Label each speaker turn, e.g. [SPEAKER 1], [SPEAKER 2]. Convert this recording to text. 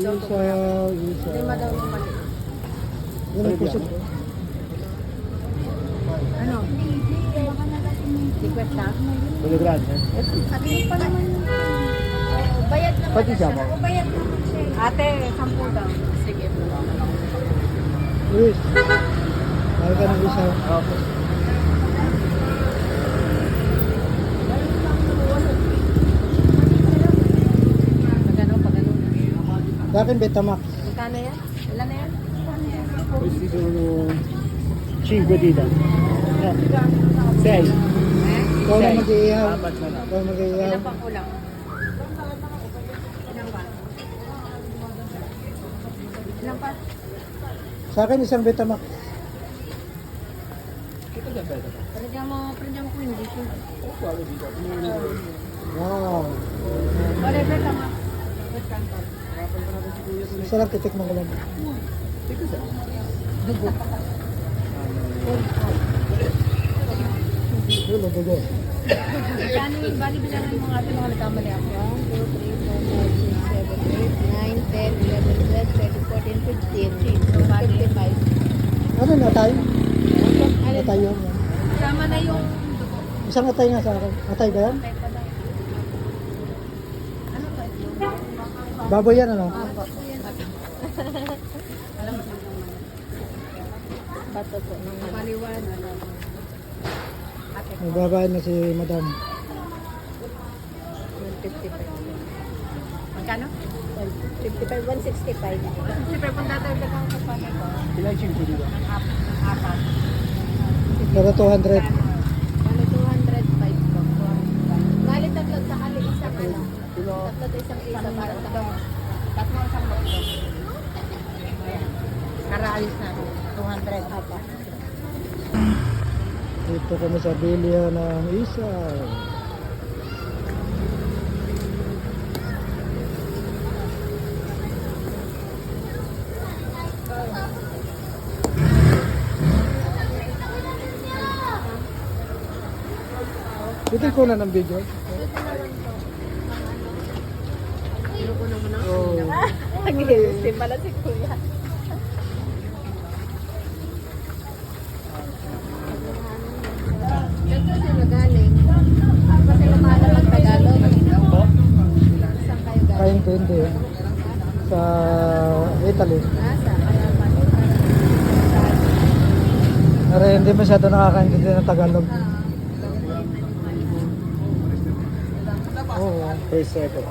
[SPEAKER 1] daw to kuya. Lima daw ng maliit.
[SPEAKER 2] Ano po siya?
[SPEAKER 1] Ano? Request na?
[SPEAKER 2] Tuloy grande.
[SPEAKER 1] Sabi mo pa naman. Bayad naman
[SPEAKER 2] Pati siya
[SPEAKER 1] na
[SPEAKER 2] mo?
[SPEAKER 1] siya. Bayad naman siya. Ate, 10 daw. Sige.
[SPEAKER 2] Luis. Mahal ka ng isa.
[SPEAKER 3] Opo.
[SPEAKER 1] Pagano?
[SPEAKER 2] Sa akin, Betamax.
[SPEAKER 1] Magkano yan? Ilan na yan?
[SPEAKER 3] Pues dito no 5 dito. 6.
[SPEAKER 2] Ikaw na mag-iihaw.
[SPEAKER 3] Apat na lang.
[SPEAKER 2] Ikaw mag-iihaw.
[SPEAKER 1] Ilan pang kulang? Ilan pa? Ilan pa?
[SPEAKER 2] Sa akin, isang Betamax.
[SPEAKER 1] Pwede mo ko hindi siya.
[SPEAKER 2] Wow.
[SPEAKER 1] Whatever tama. Wait lang pa.
[SPEAKER 2] Isa lang titikman ko lang.
[SPEAKER 1] Dugo.
[SPEAKER 2] Dulo, dugo.
[SPEAKER 1] Bali bilangan mo nga ito mga nagkamali ako. 1, 2, 3, 4, 5, 6, 7, 8, 9, 10, 11, 12, 13, 14, 15. So, 55.
[SPEAKER 2] Ano na tayo? Atay yun.
[SPEAKER 1] Tama na yung dugo.
[SPEAKER 2] Isang atay nga sa akin. Atay ba yan?
[SPEAKER 1] Patay pa daw. Ano ba ito?
[SPEAKER 2] Baboy yan ano?
[SPEAKER 1] Bato. Alam mo naman. Bato po. Paliwan. Ate ko.
[SPEAKER 2] Magbabayad na si madam.
[SPEAKER 1] 155. Magkano?
[SPEAKER 4] 55, 165.
[SPEAKER 1] Siyempre, kung dadagdag ang kapatid ko,
[SPEAKER 3] Ilan 5 dito?
[SPEAKER 1] apat.
[SPEAKER 2] Para 200.
[SPEAKER 1] Bali 205 po. Bali tatlo sa ali isang ano. Tatlo sa isang isa para sa tatlo isang baklo. Ayan. Karaalis na. 200. Apat.
[SPEAKER 2] Dito kami sa bilya ng isa. Bitin ko na ng video.
[SPEAKER 1] Ano ko naman ang
[SPEAKER 2] Oh.
[SPEAKER 4] Nag-iisip pala si Kuya.
[SPEAKER 1] Dito sila galing. Kasi lumala mag-Tagalog. Saan kayo galing?
[SPEAKER 2] Kaintindi. Sa Italy.
[SPEAKER 1] Nasa? Kaya pa.
[SPEAKER 2] Pero hindi masyado nakakaintindi ng Tagalog. Oo.
[SPEAKER 3] Per second.